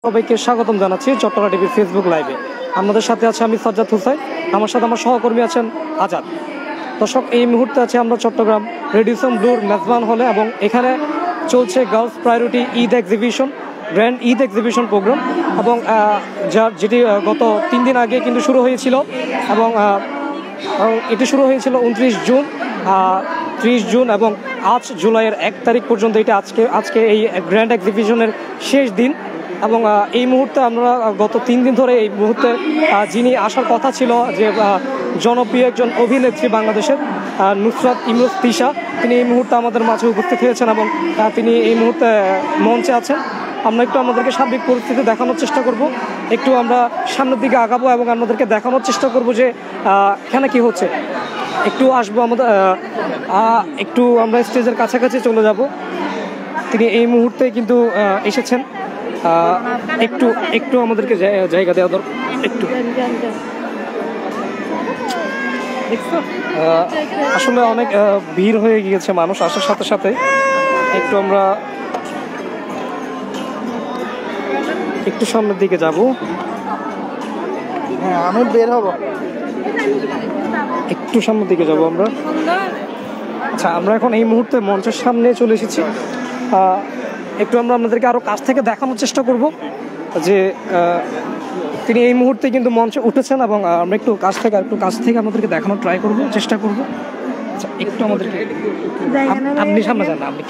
সবাইকে স্বাগতম জানাচ্ছি চট্টগ্রাম টিভির ফেসবুক লাইভে। আমাদের সাথে আছে আমি সাজ্জাদ হুসাইন, আমার সাথে আমার সহকর্মী আছেন আজাদ। দর্শক, এই মুহূর্তে আছে আমরা চট্টগ্রাম রেডিসন ব্লুর মেজবান হলে এবং এখানে চলছে girls priority Eid exhibition, grand Eid exhibition programme এবং যেটি গত 3 দিন আগে কিন্তু শুরু হয়েছিল এবং এটি শুরু হয়েছিল 29 জুন, 30 জুন এবং আজ জুলাইয়ের 1 তারিখ পর্যন্ত। এটা আজকে এই গ্র্যান্ড এক্সিবিশনের শেষ দিন এবং এই মুহূর্তে আমরা গত 3 দিন ধরে এই মুহূর্তে যিনি আসার কথা ছিল যে জনপ্রিয় একজন অভিনেত্রী বাংলাদেশের নুসরাত ইমরোজ তিশা, তিনি এই মুহূর্তে আমাদের মাঝে উপস্থিত হয়েছেন এবং তিনি এই মুহূর্তে মঞ্চে আছেন। আমরা একটু আমাদেরকে সার্বিক পরিস্থিতি দেখানোর চেষ্টা করব, একটু আমরা সামনের দিকে আগাবো এবং আমাদেরকে দেখানোর চেষ্টা করব যে এখানে কি হচ্ছে। একটু আসবো আমাদের একটু আমরা স্টেজের কাছাকাছি চলে যাব। তিনি এই মুহূর্তে কিন্তু এসেছেন। একটু একটু আমাদেরকে জায়গা দেওয়া দরকার। একটু আসলে অনেক ভিড় হয়ে গিয়েছে মানুষ আসার সাথে সাথে। একটু আমরা একটু সামনের দিকে যাব। হ্যাঁ, আমি বের হব, একটু সামনের দিকে যাব আমরা। আচ্ছা, আমরা এখন এই মুহূর্তে মঞ্চের সামনে চলে এসেছি। একটু আমরা আপনাদেরকে আরও কাছ থেকে দেখানোর চেষ্টা করব যে তিনি এই মুহূর্তে কিন্তু মঞ্চে উঠেছেন এবং আমরা একটু কাছ থেকে আমাদেরকে দেখানোর ট্রাই করব, চেষ্টা করব। আচ্ছা, একটু আমাদেরকে আপনি সামনে যান না, আপনি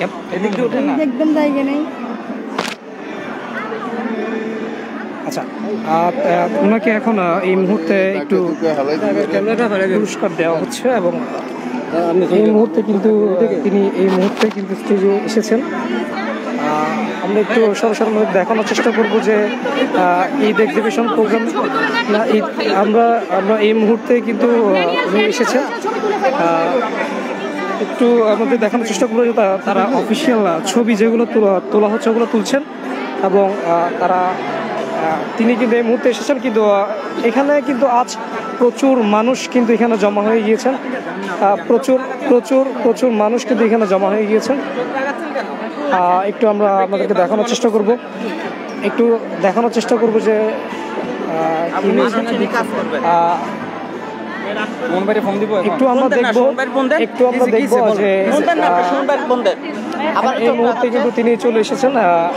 একদম জায়গা নেই। আচ্ছা, ওনাকে এখন এই মুহূর্তে একটু পুরস্কার দেওয়া হচ্ছে এবং এই মুহূর্তে কিন্তু তিনি এই মুহূর্তে কিন্তু স্টেজে এসেছেন। আমরা একটু সরাসরি দেখানোর চেষ্টা করব যে ঈদ এক্সিবিশন প্রোগ্রাম আমরা এই মুহূর্তে কিন্তু উনি এসেছেন। একটু আমাদের দেখানোর চেষ্টা করবো যে তারা অফিসিয়াল ছবি যেগুলো তোলা হচ্ছে ওগুলো তুলছেন এবং তিনি কিন্তু এই মুহূর্তে এসেছেন। কিন্তু এখানে কিন্তু আজ প্রচুর মানুষ কিন্তু এখানে জমা হয়ে গিয়েছেন। প্রচুর মানুষ কিন্তু এখানে জমা হয়ে গিয়েছেন। একটু আমরা আপনাদেরকে দেখানোর চেষ্টা করব যে একটু আমরা দেখবো যে এই মুহূর্তে কিন্তু তিনি চলে এসেছেন।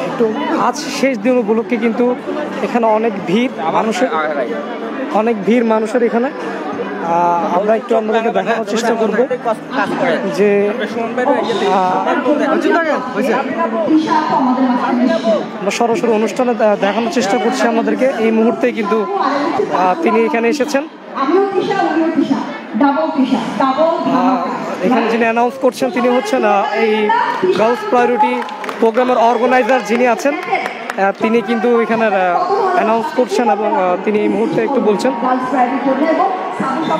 একটু আজ শেষ দিন উপলক্ষে কিন্তু এখানে অনেক ভিড় মানুষের এখানে। আমরা একটু আপনাদেরকে দেখানোর চেষ্টা করবো যে আমরা সরাসরি অনুষ্ঠানে দেখানোর চেষ্টা করছি আমাদেরকে। এই মুহূর্তে কিন্তু তিনি এখানে এসেছেন। এখানে যিনি অ্যানাউন্স করছেন তিনি হচ্ছেন এই গার্লস প্রায়োরিটি প্রোগ্রামের অর্গানাইজার যিনি আছেন, তিনি কিন্তু এখানে অ্যানাউন্স করছেন এবং তিনি এই মুহূর্তে একটু বলছেন।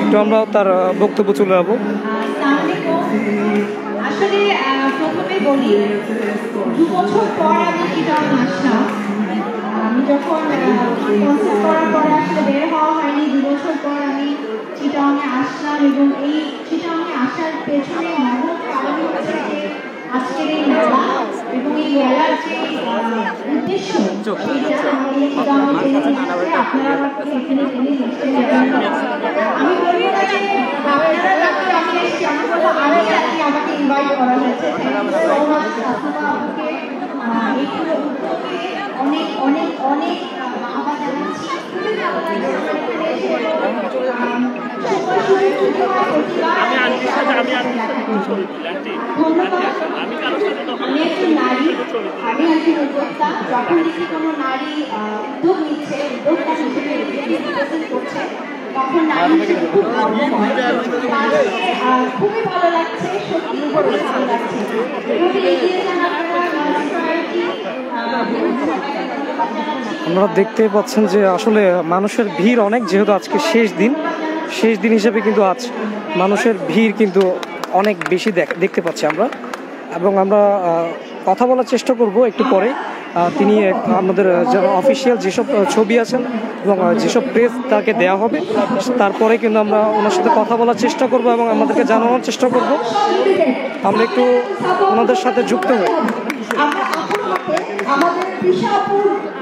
একটু আমরা তার বক্তব্য চলে যাবো। আসলে প্রথমে বলি, 2 বছর পর আমি চিটাগাং আসলাম। আমি যখন কনসার্ট করার পরে আসলে বের হওয়া হয়নি। 2 বছর পর আমি চিটাগাংয়ে আসলাম এবং এই চিটাগাংয়ে আসার পেছনে মূল কারণ হচ্ছে যে আজকের এই মেলা এবং এই মেলার যে উদ্দেশ্য আপনারা আমাকে এখানে আমি বলি না যে আপনারা যখন আমি এসেছি আমি বলবো আমি আমাকে ইনভাইট করা হয়েছে। অনেক অনেক অনেক আহ্বান জানাচ্ছি। আমি একজন নারী, আমি একজন উদ্যোক্তা। যখন দেখি কোনো নারী উদ্যোগ নিচ্ছে, উদ্যোক্তা হিসেবে রিপ্রেজেন্ট করছে, তখন নারী হিসেবে খুবই ভালো লাগছে, সত্যি খুবই ভালো লাগছে। এভাবে এগিয়ে যান আপনারা দেখতে পাচ্ছেন যে আসলে মানুষের ভিড় অনেক, যেহেতু আজকে শেষ দিন হিসেবে কিন্তু আজ মানুষের ভিড় কিন্তু অনেক বেশি দেখতে পাচ্ছি আমরা। এবং আমরা কথা বলার চেষ্টা করব একটু পরে। তিনি আমাদের যারা অফিসিয়াল যেসব ছবি আছেন এবং যেসব প্রেস তাকে দেওয়া হবে, তারপরে কিন্তু আমরা ওনার সাথে কথা বলার চেষ্টা করব এবং আমাদেরকে জানানোর চেষ্টা করব। আমরা একটু ওনাদের সাথে যুক্ত হই। আমাদের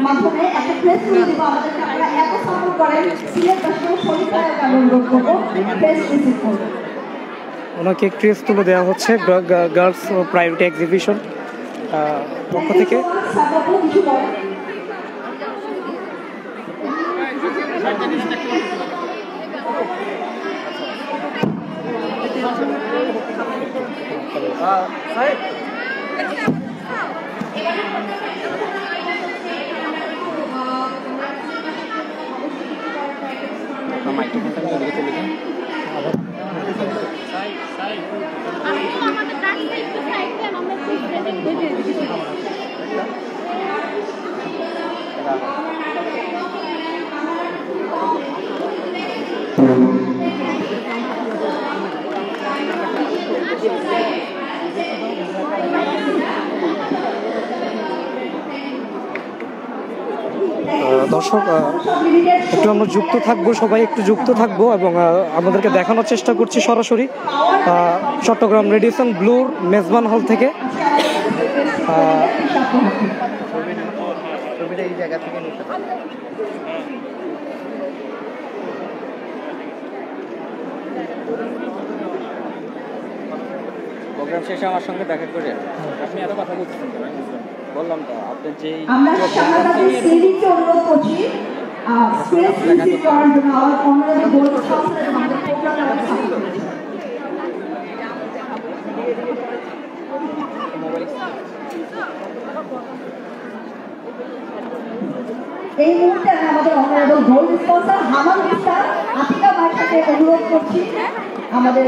মাধ্যমে একটা প্রেস তুলে দিব আমাদেরকে আপনারা এত সাপোর্ট করেন সিলেটবাসী শরীর খারাপ আমি অনুরোধ করবো প্রেস রিসিভ করবো ওনাকে ক্রেজ তুলে দেওয়া হচ্ছে গার্লস প্রায়োরিটি এক্সিবিশন পক্ষ থেকে। কিছু বলেন দর্শক একটু আমরা যুক্ত থাকবো, সবাই একটু যুক্ত থাকবো এবং আমাদেরকে দেখানোর চেষ্টা করছি সরাসরি চট্টগ্রাম রেডিসন ব্লুর মেজবান হল থেকে। প্রোগ্রাম শেষে আমার সঙ্গে দেখা করে আপনি এত কথা বলতেছেন কেন? বললাম তো আপনি যে আমরা সাংবাদিক সিরিজকে অনুরোধ করছি প্রেস রিসিভ করার জন্য আমার অনারেবল বোর্ড কাউন্সিলর আমাদের প্রোগ্রামে এই মুহূর্তে আমি আমাদের অনারেবল গোল্ড স্পন্সর হামান মিস্টার আতিকা ভাইয়ের সাথে অনুরোধ করছি আমাদের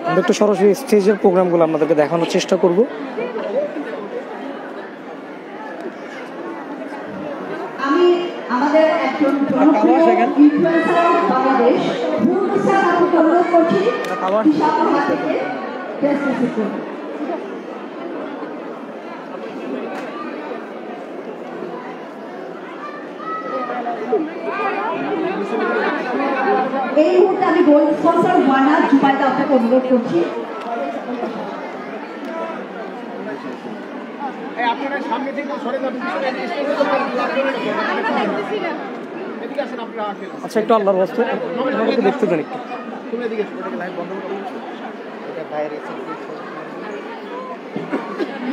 আমরা একটু সরাসরি স্টেজের প্রোগ্রামগুলো আপনাদেরকে দেখানোর চেষ্টা করব। আমি আমাদের একজন জনপ্রিয় ইনফ্লুয়েন্সার বাংলাদেশ ভুলমিশা আপুকে অনুরোধ করছি হিসাব হাত থেকে প্রেস রিসিভ করুন। এই মুহূর্তে আমি গোল্ড স্পন্সর ওয়ানা জুবাইদা আপনাকে অনুরোধ করছি। আচ্ছা একটু আল্লাহর ওয়াস্তে আমাকে দেখতে দেন একটু।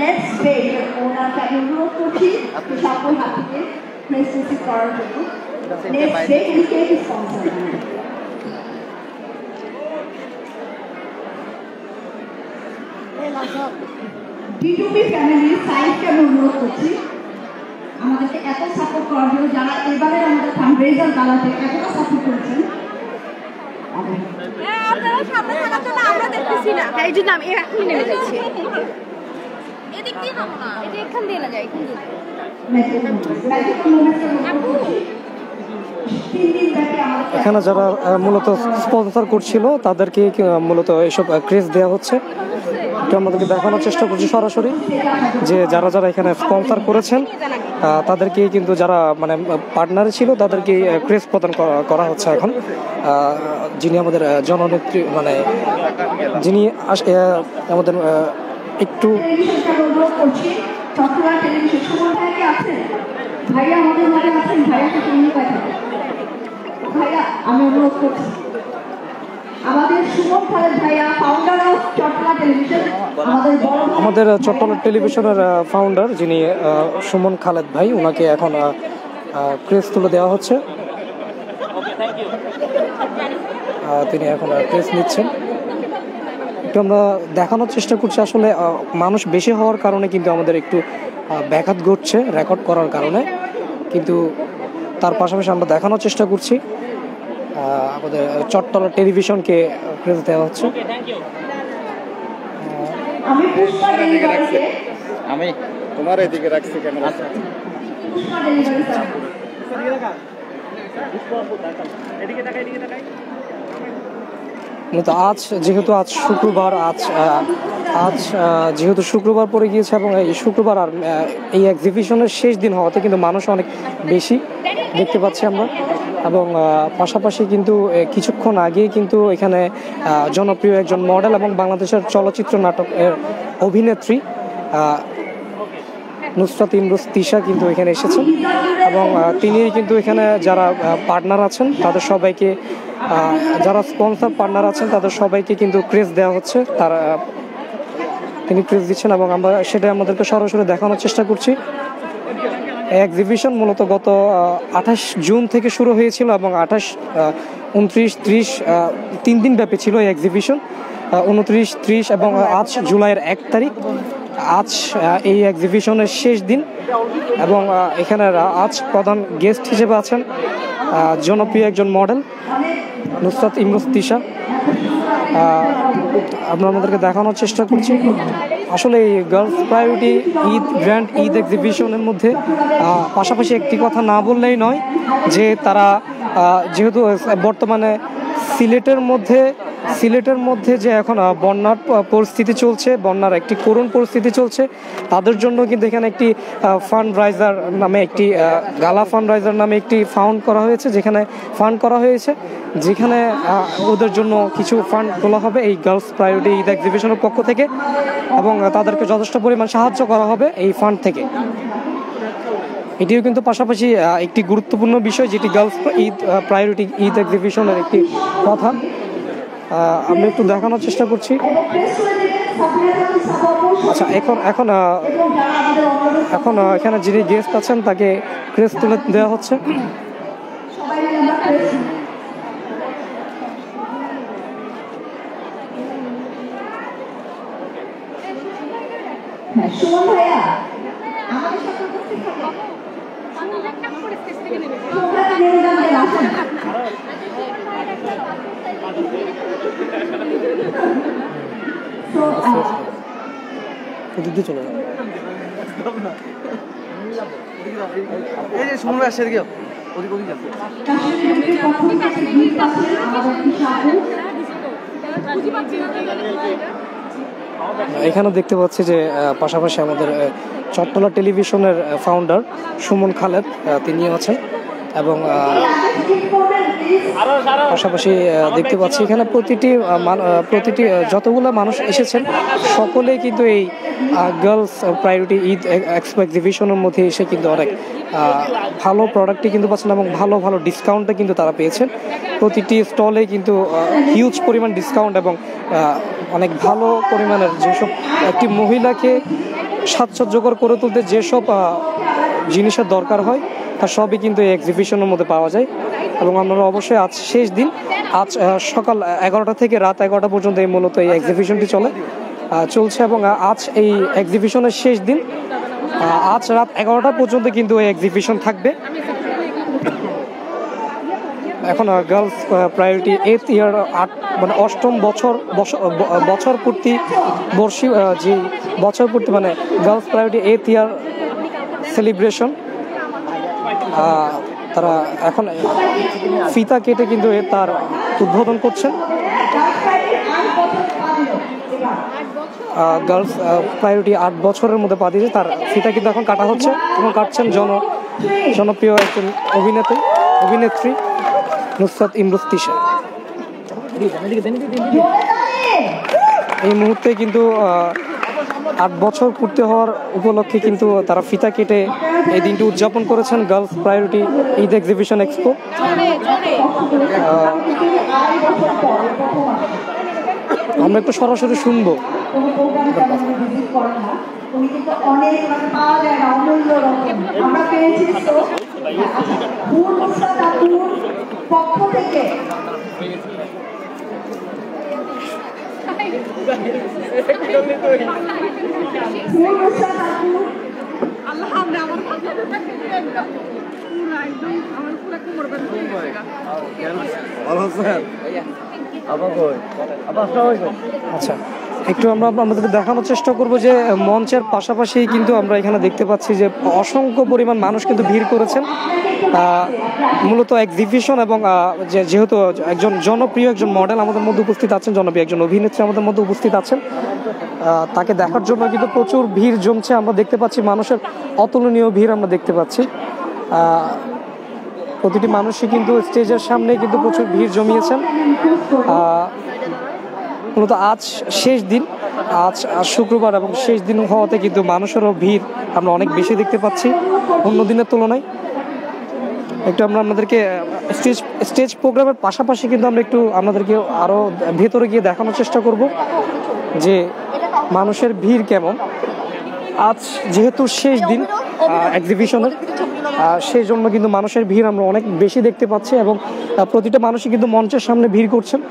নেক্সট ডে ওনাকে আমি অনুরোধ করছি সকল হাত থেকে প্রেস রিসিভ করার জন্য। নেক্সট ডে উইকে স্পন্সর বিটুবি ফ্যামিলির সাইডকে আমি অনুরোধ করছি আমাদেরকে এত সাপোর্ট করার জন্য, যারা এবারে আমাদের ফান্ডরেজার গালাতে এতটা সাপোর্ট করেছেন। আপনারা সামনে থাকার জন্য আমরা দেখতেছি না, এই জন্য আমি এখনই নেমে যাচ্ছি। এদিক দিয়ে নামো না, এটা এখান দিয়ে না যায়, এখান দিয়ে এখানে যারা মূলত স্পন্সর করছিল তাদেরকে মূলত এসব ক্রেজ দেওয়া হচ্ছে। এটা আমাদেরকে দেখানোর চেষ্টা করছি সরাসরি যে যারা যারা এখানে স্পন্সর করেছেন তাদেরকে কিন্তু যারা মানে পার্টনারে ছিল তাদেরকে ক্রেজ প্রদান করা হচ্ছে এখন। যিনি আমাদের জননেত্রী মানে যিনি আমাদের একটু ভাইয়া আমাদের মাঝে আছেন, ভাইয়াকে চিনি পাঠান। ভাইয়া আমি অনুরোধ করছি আমাদের সুমন খালেদ ভাইয়া ফাউন্ডার অফ চট্টলা টেলিভিশন, আমাদের চট্টলা টেলিভিশনের ফাউন্ডার যিনি সুমন খালেদ ভাই, ওনাকে এখন ক্রেজ তুলে দেওয়া হচ্ছে। তিনি এখন ক্রেজ নিচ্ছেন। একটু আমরা দেখানোর চেষ্টা করছি আসলে মানুষ বেশি হওয়ার কারণে কিন্তু আমাদের একটু ব্যাঘাত ঘটছে রেকর্ড করার কারণে, কিন্তু তার পাশাপাশি আমরা দেখানোর চেষ্টা করছি আমাদের চট্টলা টেলিভিশনকে ক্রেজ দেওয়া হচ্ছে। আমি পুষ্পা ডেলিভারিকে আমি তোমার এদিকে রাখছি ক্যামেরা। পুষ্পা ডেলিভারি স্যার আজ যেহেতু আজ শুক্রবার, আজ যেহেতু শুক্রবার পড়ে গিয়েছে এবং এই শুক্রবার আর এই এক্সিবিশনের শেষ দিন হওয়াতে কিন্তু মানুষ অনেক বেশি দেখতে পাচ্ছি আমরা। এবং পাশাপাশি কিন্তু কিছুক্ষণ আগেই কিন্তু এখানে জনপ্রিয় একজন মডেল এবং বাংলাদেশের চলচ্চিত্র নাটকের অভিনেত্রী নুসরাত ইমরোজ তিশা কিন্তু এখানে এসেছেন এবং তিনি কিন্তু এখানে যারা পার্টনার আছেন তাদের সবাইকে যারা স্পন্সর পার্টনার আছেন তাদের সবাইকে কিন্তু ক্রেজ দেওয়া হচ্ছে, তারা তিনি ক্রেজ দিচ্ছেন এবং আমরা সেটা আমাদেরকে সরাসরি দেখানোর চেষ্টা করছি। এক্সিবিশন মূলত গত 28 জুন থেকে শুরু হয়েছিল এবং 28, 29, 30 3 দিন ব্যাপী ছিল এই এক্সিবিশন। 29, 30 এবং আজ জুলাইয়ের 1 তারিখ, আজ এই এক্সিবিশনের শেষ দিন এবং এখানে আজ প্রধান গেস্ট হিসেবে আছেন জনপ্রিয় একজন মডেল নুসরাত ইমরোজ তিশা। আমরা আমাদেরকে দেখানোর চেষ্টা করছি আসলে এই গার্লস প্রায়োরিটি গ্র্যান্ড ঈদ এক্সিবিশনের মধ্যে পাশাপাশি একটি কথা না বললেই নয় যে তারা যেহেতু বর্তমানে সিলেটের মধ্যে যে এখন বন্যার পরিস্থিতি চলছে, বন্যার একটি করুণ পরিস্থিতি চলছে, তাদের জন্য কিন্তু এখানে একটি ফান্ড রাইজার নামে একটি গালা ফান্ড রাইজার নামে একটি ফান্ড করা হয়েছে যেখানে ওদের জন্য কিছু ফান্ড তোলা হবে এই গার্লস প্রায়োরিটি ঈদ এক্সিবিশনের পক্ষ থেকে এবং তাদেরকে যথেষ্ট পরিমাণ সাহায্য করা হবে এই ফান্ড থেকে। এটিও কিন্তু পাশাপাশি একটি গুরুত্বপূর্ণ বিষয় যেটি গার্লস প্রায়োরিটি ঈদ এক্সিবিশনের একটি কথা আমরা একটু দেখানোর চেষ্টা করছি। আচ্ছা, এখন এখানে যিনি গেস্ট আছেন তাকে ক্রেস তুলে দেওয়া হচ্ছে। চলে যাবে এই যে সুমন আসছে এদিকে ওদিক যাচ্ছে। এখানে দেখতে পাচ্ছি যে পাশাপাশি আমাদের চট্টলা টেলিভিশনের ফাউন্ডার সুমন খালেদ তিনিও আছেন এবং পাশাপাশি দেখতে পাচ্ছি এখানে প্রতিটি যতগুলো মানুষ এসেছেন সকলেই কিন্তু এই গার্লস প্রায়োরিটি ঈদ এক্সপো এক্সিবিশনের মধ্যে এসে কিন্তু অনেক ভালো প্রোডাক্টই কিন্তু পাচ্ছেন এবং ভালো ভালো ডিসকাউন্টটা কিন্তু তারা পেয়েছেন। প্রতিটি স্টলে কিন্তু হিউজ পরিমাণ ডিসকাউন্ট এবং অনেক ভালো পরিমাণের যেসব একটি মহিলাকে সাজসজ্জকর করে তুলতে যেসব জিনিসের দরকার হয় তা সবই কিন্তু এই এক্সিবিশনের মধ্যে পাওয়া যায় এবং আমরা অবশ্যই আজ শেষ দিন, আজ সকাল 11টা থেকে রাত 11টা পর্যন্ত এই মূলত এই এক্সিবিশনটি চলছে এবং আজ এই এক্সিবিশনের শেষ দিন, আজ রাত 11টা পর্যন্ত কিন্তু এই এক্সিবিশন থাকবে। এখন গার্লস প্রায়োরিটি 8th ইয়ার মানে 8ম বছর পূর্তি যে বছর পূর্তি মানে গার্লস প্রায়োরিটি 8th ইয়ার সেলিব্রেশন, তারা এখন ফিতা কেটে কিন্তু তার উদ্বোধন করছেন। গার্লস প্রায়োরিটি 8 বছরের মধ্যে পা দিয়েছে, তার ফিতা কিন্তু এখন কাটা হচ্ছে এবং কাটছেন জনপ্রিয় একজন অভিনেত্রী নুসরাত ইমরোজ তিশা। এই মুহূর্তে কিন্তু 8 বছর পূর্তি হওয়ার উপলক্ষে কিন্তু তারা ফিতা কেটে এই দিনটি উদযাপন করেছেন girls priority Eid exhibition expo. আমরা একটু সরাসরি শুনবো। আচ্ছা, একটু আমরা আপনাদেরকে দেখানোর চেষ্টা করব যে মঞ্চের পাশাপাশি কিন্তু আমরা এখানে দেখতে পাচ্ছি যে অসংখ্য পরিমাণ মানুষ কিন্তু ভিড় করেছেন মূলত এক্সিবিশন এবং যেহেতু একজন জনপ্রিয় একজন মডেল আমাদের মধ্যে উপস্থিত আছেন, জনপ্রিয় একজন অভিনেত্রী আমাদের মধ্যে উপস্থিত আছেন, তাকে দেখার জন্য কিন্তু প্রচুর ভিড় জমছে। আমরা দেখতে পাচ্ছি মানুষের অতুলনীয় ভিড় আমরা দেখতে পাচ্ছি। প্রতিটি মানুষই কিন্তু স্টেজের সামনে কিন্তু প্রচুর ভিড় জমিয়েছেন। মূলত আজ শেষ দিন, আজ শুক্রবার এবং শেষ দিন হওয়াতে কিন্তু মানুষেরও ভিড় আমরা অনেক বেশি দেখতে পাচ্ছি অন্য দিনের তুলনায়। একটু আমরা আপনাদেরকে স্টেজ প্রোগ্রামের পাশাপাশি কিন্তু আমরা একটু আপনাদেরকে আরও ভেতরে গিয়ে দেখানোর চেষ্টা করব যে মানুষের ভিড় কেমন। আজ যেহেতু শেষ দিন এক্সিবিশনের, সেই জন্য কিন্তু মানুষের ভিড় আমরা অনেক বেশি দেখতে পাচ্ছি এবং প্রতিটা মানুষই কিন্তু মঞ্চের সামনে ভিড় করছেন।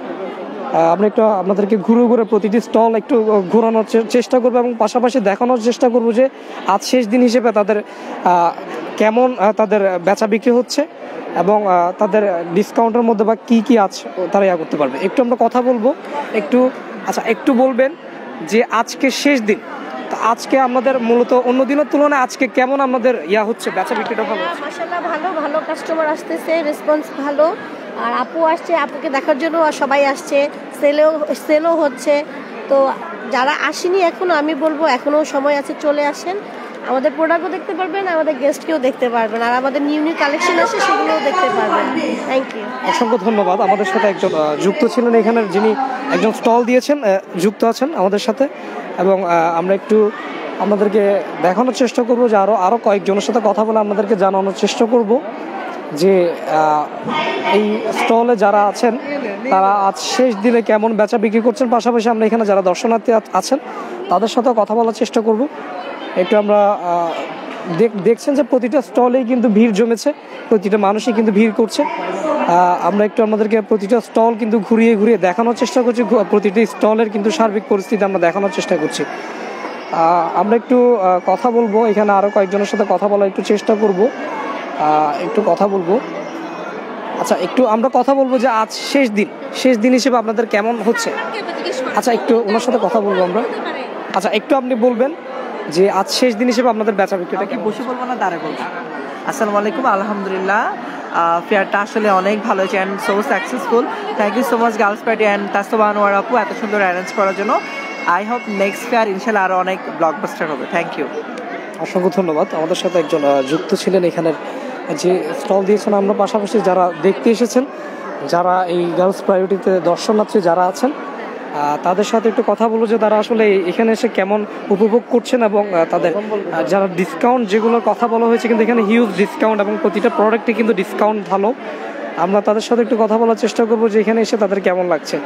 আমরা একটু আপনাদেরকে ঘুরে ঘুরে প্রতিটি স্টল একটু ঘোরানোর চেষ্টা করবো এবং পাশাপাশি দেখানোর চেষ্টা করবো যে আজ শেষ দিন হিসেবে তাদের কেমন তাদের বেচা বিক্রি হচ্ছে এবং তাদের ডিসকাউন্টের মধ্যে বা কী কী আছে তারা ইয়া করতে পারবে। একটু আমরা কথা বলবো একটু। আচ্ছা, একটু বলবেন যে আজকে শেষ দিন, তো আজকে আমাদের মূলত অন্য দিনের তুলনায় আজকে কেমন আমাদের ইয়া হচ্ছে, বেচা বিক্রিটা ভালো হচ্ছে? মাশাআল্লাহ ভালো কাস্টমার আসতেছে, রেসপন্স ভালো। আর আপু আসছে, আপুকে দেখার জন্য সবাই আসছে, সেলও হচ্ছে। তো যারা আসেনি এখনো, আমি বলবো এখনো সময় আছে, চলে আসেন। আমাদের প্রোডাক্টও দেখতে পারবেন, আমাদের গেস্টকেও দেখতে পারবেন, আর আমাদের নিউ কালেকশন আছে সেগুলোও দেখতে পারবেন। থ্যাংক ইউ, অসংখ্য ধন্যবাদ। আমাদের সাথে একজন যুক্ত ছিলেন এখানের, যিনি একজন স্টল দিয়েছেন, যুক্ত আছেন আমাদের সাথে এবং আমরা একটু আপনাদেরকে দেখানোর চেষ্টা করব যে আরও কয়েকজনের সাথে কথা বলে আপনাদেরকে জানানোর চেষ্টা করব যে এই স্টলে যারা আছেন তারা আজ শেষ দিনে কেমন বেচা বিক্রি করছেন। পাশাপাশি আমরা এখানে যারা দর্শনার্থী আছেন তাদের সাথেও কথা বলার চেষ্টা করব। একটু আমরা দেখছেন যে প্রতিটা স্টলেই কিন্তু ভিড় জমেছে, প্রতিটা মানুষই কিন্তু ভিড় করছে। আমরা একটু আমাদেরকে প্রতিটা স্টল কিন্তু ঘুরিয়ে ঘুরিয়ে দেখানোর চেষ্টা করছি, প্রতিটি স্টলের কিন্তু সার্বিক পরিস্থিতি আমরা দেখানোর চেষ্টা করছি। আমরা একটু কথা বলবো, এখানে আরও কয়েকজনের সাথে কথা বলার একটু চেষ্টা করব, একটু কথা বলবো। আচ্ছা, একটু আমরা কথা বলবো যে আজ শেষ দিন হিসেবে আপনাদের কেমন হচ্ছে। আচ্ছা, একটু ওনার সাথে কথা বলবো আমরা। আচ্ছা, একটু আপনি বলবেন যে আজ শেষ দিন হিসেবে আপনাদের বেচা বিক্রিটা কি বসে বলবো না দাঁড়ে বলবো? আসসালামু আলাইকুম, আলহামদুলিল্লাহ ফেয়ারটা আসলে অনেক ভালো হয়েছে and so successful. Thank you so much girls party and Taswa Anwar আপু এত সুন্দর অ্যারেঞ্জ করার জন্য। আই হোপ নেক্সট ফেয়ার ইনশাল্লাহ আরও অনেক ব্লকবাস্টার হবে। থ্যাংক ইউ, অসংখ্য ধন্যবাদ। আমাদের সাথে একজন যুক্ত ছিলেন এখানের যে স্টল দিয়েছেন। আমরা পাশাপাশি যারা দেখতে এসেছেন, যারা এই গার্লস প্রায়োরিটিতে দর্শনার্থী যারা আছেন তাদের সাথে একটু কথা বলবো যে তারা আসলে এখানে এসে কেমন উপভোগ করছেন এবং তাদের যারা ডিসকাউন্ট যেগুলোর কথা বলা হয়েছে, কিন্তু এখানে হিউজ ডিসকাউন্ট এবং প্রতিটা প্রোডাক্টে কিন্তু ডিসকাউন্ট ভালো। আমরা তাদের সাথে একটু কথা বলার চেষ্টা করবো যে এখানে এসে তাদের কেমন লাগছে,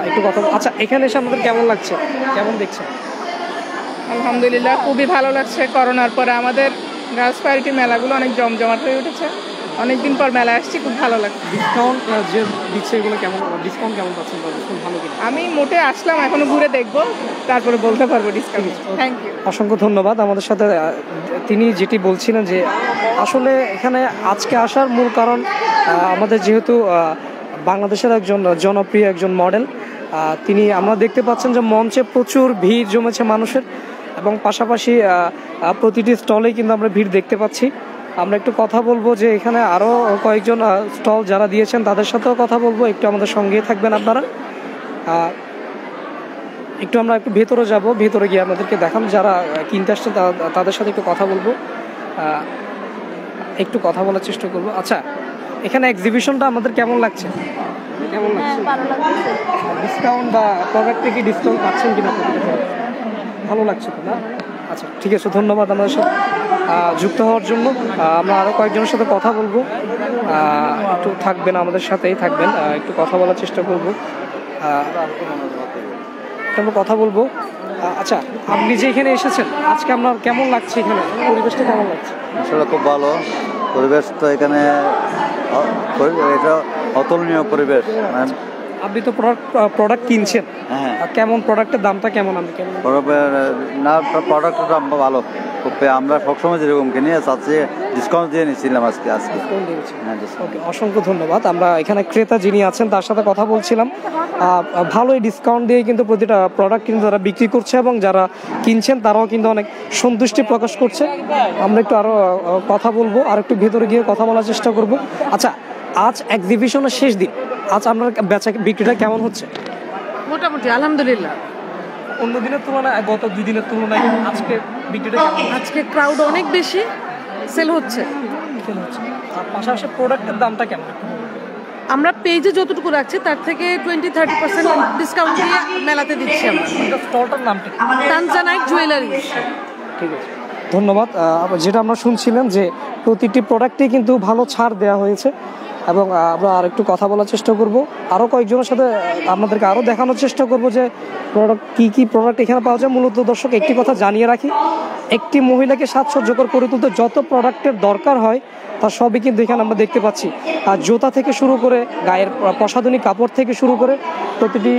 একটু কথা। আচ্ছা, এখানে এসে আমাদের কেমন লাগছে, কেমন দেখছেন? আলহামদুলিল্লাহ খুবই ভালো লাগছে। করোনার পরে আমাদের গার্লস প্রায়োরিটি মেলাগুলো অনেক জমজমাট হয়ে উঠেছে, অনেকদিন পর মেলা আসছি, খুব ভালো লাগছে। ডিসকাউন্ট যে দিচ্ছে এগুলো কেমন, ডিসকাউন্ট কেমন পাচ্ছেন, ডিসকাউন্ট ভালো কিনা? আমি মোটে আসলাম, এখনো ঘুরে দেখবো, তারপরে বলতে পারবো ডিসকাউন্ট। থ্যাংক ইউ, অসংখ্য ধন্যবাদ। আমাদের সাথে তিনি যেটি বলছিলেন যে আসলে এখানে আজকে আসার মূল কারণ আমাদের যেহেতু বাংলাদেশের একজন জনপ্রিয় একজন মডেল, তিনি আমরা দেখতে পাচ্ছেন যে মঞ্চে প্রচুর ভিড় জমেছে মানুষের এবং পাশাপাশি প্রতিটি স্টলেই কিন্তু আমরা ভিড় দেখতে পাচ্ছি। আমরা একটু কথা বলবো যে এখানে আরও কয়েকজন স্টল যারা দিয়েছেন তাদের সাথেও কথা বলবো। একটু আমাদের সঙ্গেই থাকবেন আপনারা। একটু আমরা একটু ভেতরে যাব, ভেতরে গিয়ে আপনাদেরকে দেখান যারা কিনতে আসছে তাদের সাথে একটু কথা বলবো, একটু কথা বলার চেষ্টা করবো। আচ্ছা, এখানে এক্সিবিশনটা আমাদের কেমন লাগছে, কেমন লাগছে? ডিসকাউন্ট বা প্রোডাক্টে কি ডিসকাউন্ট পাচ্ছেন কিনা? ভালো লাগছে তো না? আচ্ছা, ঠিক আছে, ধন্যবাদ আমাদের সাথে যুক্ত হওয়ার জন্য। আমরা আরও কয়েকজনের সাথে কথা বলবো, একটু থাকবেন, আমাদের সাথেই থাকবেন, একটু কথা বলার চেষ্টা করবো, আমরা কথা বলবো। আচ্ছা, আপনি যে এখানে এসেছেন আজকে আপনার কেমন লাগছে, এখানে পরিবেশটা কেমন লাগছে? আসলে খুব ভালো পরিবেশ তো এখানে, এটা অতুলনীয় পরিবেশ। আপনি তো প্রোডাক্ট কিনছেন, হ্যাঁ, কেমন প্রোডাক্টের দামটা কেমন? আপনি কেমন না, প্রোডাক্টের দাম ভালো খুব। আমরা সবসময় যেরকম কিনি চাচ্ছি ডিসকাউন্ট দিয়ে নিচ্ছিলাম আজকে। ওকে, অসংখ্য ধন্যবাদ। আমরা এখানে ক্রেতা যিনি আছেন তার সাথে কথা বলছিলাম। ভালোই ডিসকাউন্ট দিয়ে কিন্তু প্রতিটা প্রোডাক্ট কিন্তু তারা বিক্রি করছে এবং যারা কিনছেন তারাও কিন্তু অনেক সন্তুষ্টি প্রকাশ করছে। আমরা একটু আরও কথা বলবো, আর একটু ভেতরে গিয়ে কথা বলার চেষ্টা করব। আচ্ছা, আজ এক্সিবিশনের শেষ দিন, আজ আপনার বেচা বিক্রিটা কেমন হচ্ছে? মোটামুটি আলহামদুলিল্লাহ। অন্য দিনের তুলনায়, গত 2 দিনের তুলনায় আজকে বিক্রিটা আজকে ক্রাউড অনেক বেশি, সেল হচ্ছে। আর পাশাপাশি প্রোডাক্টের দামটা কেমন? আমরা পেজে যতটুকু রাখছি তার থেকে 20-30% ডিসকাউন্ট দিয়ে মেলাতে দিচ্ছি আমরা। স্টলটার নামটা কি? Tanzanite jewellery. ঠিক আছে, ধন্যবাদ। যেটা আমরা শুনছিলেন যে প্রতিটি প্রোডাক্টে কিন্তু ভালো ছাড় দেওয়া হয়েছে এবং আমরা আর একটু কথা বলার চেষ্টা করব, আরও কয়েকজনের সাথে আপনাদেরকে আরও দেখানোর চেষ্টা করব যে প্রোডাক্ট কী প্রোডাক্ট এখানে পাওয়া যায়। মূলত দর্শক একটি কথা জানিয়ে রাখি, একটি মহিলাকে সাজসজ্জাকর করে তুলতে যত প্রোডাক্টের দরকার হয় তার সবই কিন্তু এখানে আমরা দেখতে পাচ্ছি। আর জুতা থেকে শুরু করে গায়ের প্রসাধনী কাপড় থেকে শুরু করে প্রতিটি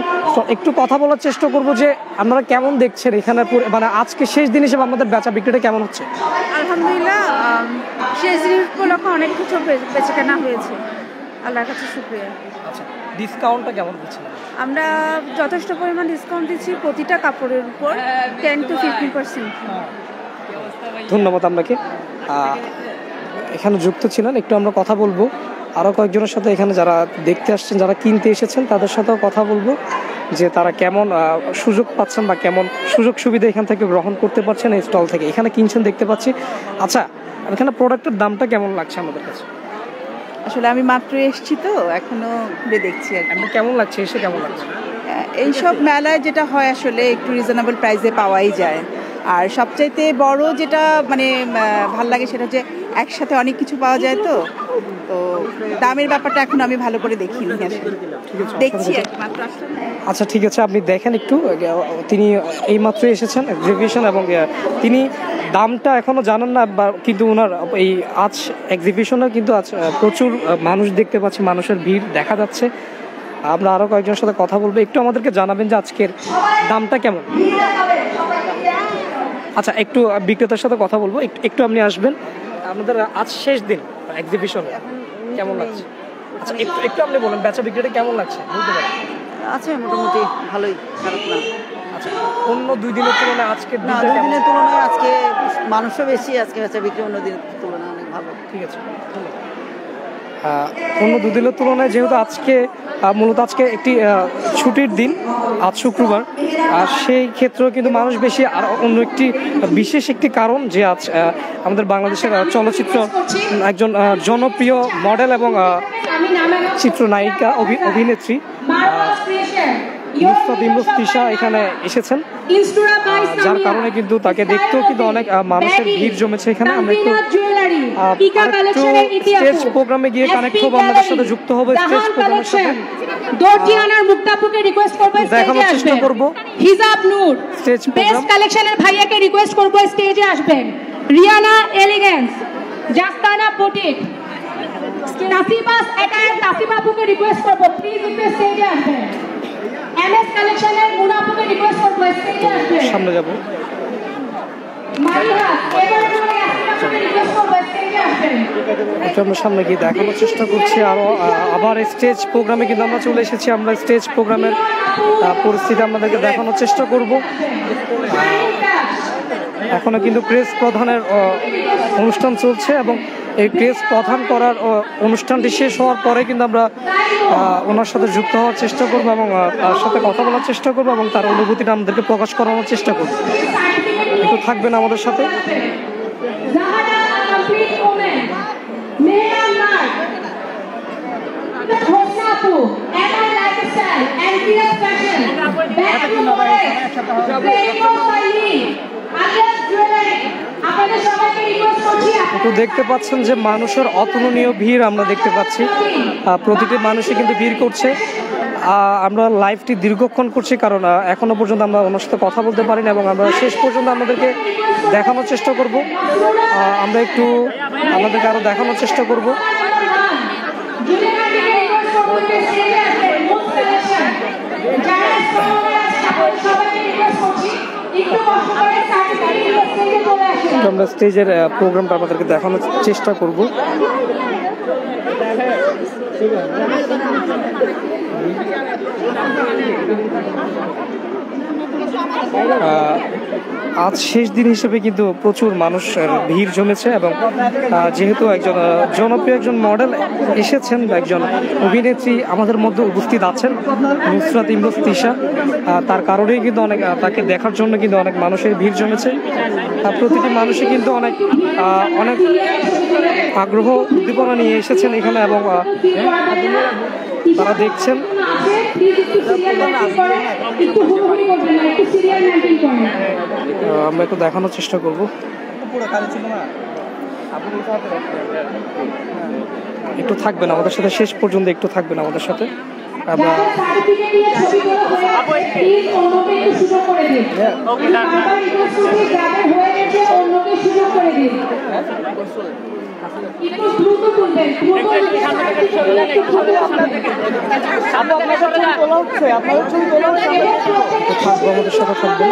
একটু কথা বলার চেষ্টা করব যে আপনারা কেমন দেখছেন এখানে, মানে আজকে শেষ দিন হিসেবে আমাদের বেচা বিক্রিটা কেমন হচ্ছে? আলহামদুলিল্লাহ, শেষ দিন উপলক্ষে অনেক কিছু বেচে কেনা হয়েছে, আল্লাহর কাছে শুকরিয়া। আচ্ছা, ডিসকাউন্টটা কেমন দিচ্ছেন? আমরা যথেষ্ট পরিমাণ ডিসকাউন্ট দিচ্ছি প্রতিটা কাপড়ের উপর 10-15%। ধন্যবাদ আপনাকে। এখানে যুক্ত ছিলেন, একটু আমরা কথা বলবো আরও কয়েকজনের সাথে, এখানে যারা দেখতে আসছেন, যারা কিনতে এসেছেন তাদের সাথেও কথা বলবো যে তারা কেমন সুযোগ পাচ্ছেন বা কেমন সুযোগ সুবিধা এখান থেকে গ্রহণ করতে পারছেন এই স্টল থেকে। এখানে কিনছেন দেখতে পাচ্ছি। আচ্ছা, এখানে প্রোডাক্টের দামটা কেমন লাগছে আমাদের কাছে? আসলে আমি মাত্র এসেছি তো, এখনো ঘুরে দেখছি আর কি। কেমন লাগছে, এসে কেমন লাগছে? এইসব মেলায় যেটা হয় আসলে একটু রিজনেবল প্রাইসে পাওয়াই যায়। আর সবচাইতে বড় যেটা মানে ভাল লাগে সেটা হচ্ছে একসাথে অনেক কিছু পাওয়া যায়, তো তো দামের ব্যাপারটা এখন আমি ভালো করে দেখিনি, দেখছি আর কি, মাত্র আসলাম। আচ্ছা ঠিক আছে, আপনি দেখেন একটু। তিনি এইমাত্র এসেছেন এক্সিবিশন এবং তিনি দামটা এখনও জানেন না, কিন্তু ওনার এই আজ এক্সিবিশনে কিন্তু আজ প্রচুর মানুষ দেখতে পাচ্ছি, মানুষের ভিড় দেখা যাচ্ছে। আমরা আরও কয়েকজনের সাথে কথা বলবো, একটু আমাদেরকে জানাবেন যে আজকের দামটা কেমন। আচ্ছা, একটু বিক্রেতার সাথে কথা বলবো, একটু আপনি আসবেন। আমাদের আজ শেষ দিন এক্সিবিশন, কেমন লাগছে? আচ্ছা, একটু আপনি বলেন বেচা বিক্রিটা কেমন লাগছে বলতে পারেন? আছে মোটামুটি ভালোই, খারাপ না। আচ্ছা, অন্য 2 দিনের তুলনায় আজকে 2 দিনের তুলনায় আজকে মানুষও বেশি, আজকে বেচা বিক্রি অন্য দিনের তুলনায় অনেক ভালো। ঠিক আছে, অন্য 2 দিনের তুলনায় যেহেতু আজকে মূলত আজকে একটি ছুটির দিন, আজ শুক্রবার, আর সেই ক্ষেত্রেও কিন্তু মানুষ বেশি। আর অন্য একটি বিশেষ একটি কারণ যে আজ আমাদের বাংলাদেশের চলচ্চিত্র একজন জনপ্রিয় মডেল এবং চিত্রনায়িকা অভিনেত্রী নুসরাত তিশা এখানে এসেছেন, যার কারণে কিন্তু তাকে দেখতেও কিন্তু অনেক মানুষের ভিড় জমেছে এখানে। আমরা একটু স্টেজ প্রোগ্রামে গিয়ে কানেক্ট হবো, আমাদের সাথে যুক্ত হবো স্টেজ প্রোগ্রামের সাথে। দর্জিয়ানার মুক্তাপুকে রিকোয়েস্ট করব দেখানোর চেষ্টা করব হিজাব নূর স্টেজ বেস্ট কালেকশনের ভাইয়াকে রিকোয়েস্ট করব স্টেজে আসবেন। Riyana elegance, Jastana boutique, Nasibas attire নাসিবাবুকে রিকোয়েস্ট করব প্লিজ একটু স্টেজে আসবেন। এমএস কালেকশনের মুনাফুকে রিকোয়েস্ট করব স্টেজে আসবেন। সামনে যাব। মারিয়া এবার নাসিবাবুকে রিকোয়েস্ট করব স্টেজে আসবেন। এটা আমরা সামনে গিয়ে দেখানোর চেষ্টা করছি। আরও আবার স্টেজ প্রোগ্রামে কিন্তু আমরা চলে এসেছি। আমরা স্টেজ প্রোগ্রামের পরিস্থিতি আপনাদেরকে দেখানোর চেষ্টা করব। এখনও কিন্তু প্রেস প্রধানের অনুষ্ঠান চলছে এবং এই প্রেস প্রধান করার অনুষ্ঠানটি শেষ হওয়ার পরে কিন্তু আমরা ওনার সাথে যুক্ত হওয়ার চেষ্টা করব এবং তার সাথে কথা বলার চেষ্টা করব এবং তার অনুভূতিটা আমাদেরকে প্রকাশ করানোর চেষ্টা করব। একটু থাকবেন আমাদের সাথে। একটু দেখতে পাচ্ছেন যে মানুষের অতুলনীয় ভিড় আমরা দেখতে পাচ্ছি। প্রতিটি মানুষই কিন্তু ভিড় করছে। আমরা লাইভটি দীর্ঘক্ষণ করছি কারণ এখনো পর্যন্ত আমরা ওনার সাথে কথা বলতে পারিনি এবং আমরা শেষ পর্যন্ত আমাদেরকে দেখানোর চেষ্টা করব। আমরা একটু আমাদেরকে আরো দেখানোর চেষ্টা করব। আমরা স্টেজের প্রোগ্রামটা আমাদেরকে দেখানোর চেষ্টা করব। আজ শেষ দিন হিসেবে কিন্তু প্রচুর মানুষ ভিড় জমেছে এবং যেহেতু একজন জনপ্রিয় একজন মডেল এসেছেন, একজন অভিনেত্রী আমাদের মধ্যে উপস্থিত আছেন নুসরাত তিশা, তার কারণেই কিন্তু অনেক তাকে দেখার জন্য কিন্তু অনেক মানুষের ভিড় জমেছে। প্রতিটি মানুষই কিন্তু অনেক আগ্রহ উদ্দীপনা নিয়ে এসেছেন এখানে এবং তারা দেখছেন। আমরা একটু দেখানোর চেষ্টা করব। একটু থাকবেন আমাদের সাথে, শেষ পর্যন্ত একটু থাকবেন আমাদের সাথে। আমরা আমাদের সাথে থাকবেন।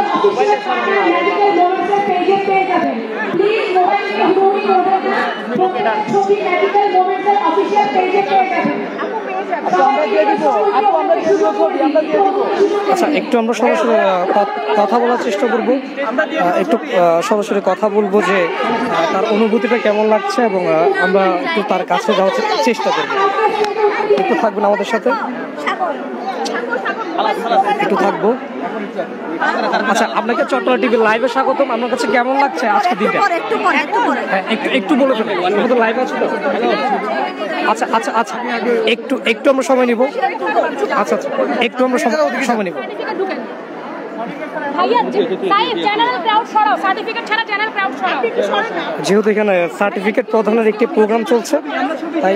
আচ্ছা, একটু আমরা সরাসরি কথা বলার চেষ্টা করব, একটু সরাসরি কথা বলবো যে তার অনুভূতিটা কেমন লাগছে এবং আমরা একটু তার কাছে যাওয়ার চেষ্টা করব। একটু থাকবেন আমাদের সাথে, একটু থাকবো। আচ্ছা, আপনাকে চট্টলা টিভি লাইভে স্বাগতম। আপনার কাছে কেমন লাগছে আজকে দিনটা? একটু বলে ফেলেন, আমাদের লাইভ আছে তো। আচ্ছা আচ্ছা আচ্ছা, একটু আমরা সময় নিব। আচ্ছা আচ্ছা, একটু আমরা সময় নিব। যেহেতু এখানে সার্টিফিকেট প্রদানের একটি প্রোগ্রাম চলছে, তাই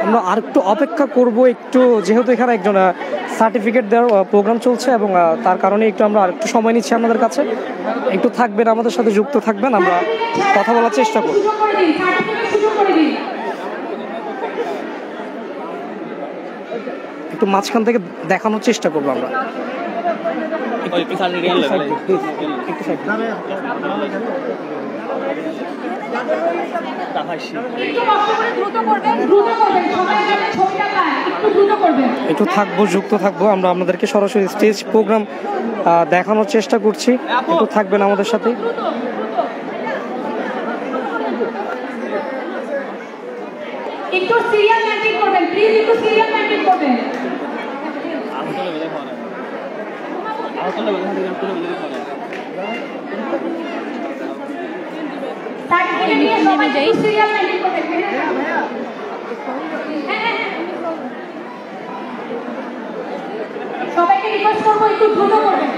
আমরা আর একটু অপেক্ষা করব একটু, যেহেতু এখানে একজন সার্টিফিকেট দেওয়ার প্রোগ্রাম চলছে এবং তার কারণে একটু আমরা আর একটু সময় নিচ্ছি আপনাদের কাছে। একটু থাকবেন, আমাদের সাথে যুক্ত থাকবেন, আমরা কথা বলার চেষ্টা করব। একটু মাঝখান থেকে দেখানোর চেষ্টা করবো আমরা। একটু থাকবো, যুক্ত থাকবো, আমরা আপনাদেরকে সরাসরি স্টেজ প্রোগ্রাম দেখানোর চেষ্টা করছি। একটু থাকবেন আমাদের সাথে। একটু সিরিয়াল মেইনটেইন করবেন প্লিজ, একটু সিরিয়াল মেইনটেইন করবেন। সার্টিফিকেট নিয়ে সবাই একটু সিরিয়াল মেইনটেইন করবেন। সবাইকে রিকোয়েস্ট করব একটু দ্রুত করবেন,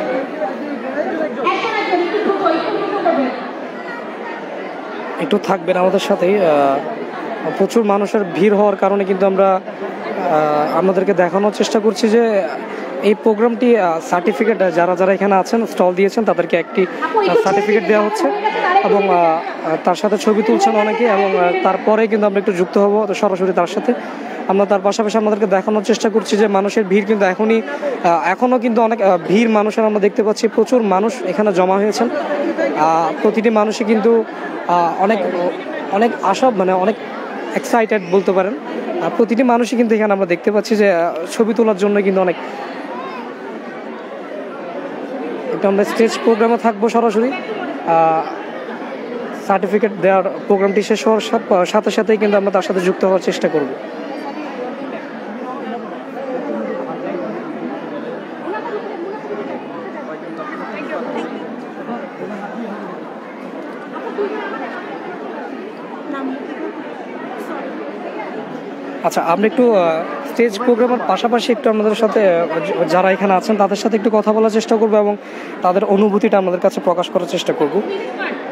একটু দ্রুত করবেন। একটু থাকবেন আমাদের সাথে। প্রচুর মানুষের ভিড় হওয়ার কারণে কিন্তু আমরা আপনাদেরকে দেখানোর চেষ্টা করছি যে এই প্রোগ্রামটি সার্টিফিকেট যারা যারা এখানে আছেন, স্টল দিয়েছেন, তাদেরকে একটি সার্টিফিকেট দেওয়া হচ্ছে এবং তার সাথে ছবি তুলছেন অনেকে এবং তারপরে কিন্তু আমরা একটু যুক্ত হব সরাসরি তার সাথে। আমরা তার পাশাপাশি আমাদেরকে দেখানোর চেষ্টা করছি যে মানুষের ভিড় কিন্তু এখনও কিন্তু অনেক ভিড় মানুষের আমরা দেখতে পাচ্ছি। প্রচুর মানুষ এখানে জমা হয়েছেন। প্রতিটি মানুষই কিন্তু অনেক আশা, মানে অনেক এক্সাইটেড বলতে পারেন। প্রতিটি মানুষই কিন্তু এখানে আমরা দেখতে পাচ্ছি যে ছবি তোলার জন্য কিন্তু অনেক। একটু আমরা স্টেজ প্রোগ্রামে থাকবো সরাসরি। সার্টিফিকেট দেওয়ার প্রোগ্রামটি শেষ হওয়ার সাথে সাথেই কিন্তু আমরা তার সাথে যুক্ত হওয়ার চেষ্টা করব। আচ্ছা, আমরা একটু স্টেজ প্রোগ্রামের পাশাপাশি একটু আপনাদের সাথে যারা এখানে আছেন তাদের সাথে একটু কথা বলার চেষ্টা করবো এবং তাদের অনুভূতিটা আমাদের কাছে প্রকাশ করার চেষ্টা করব।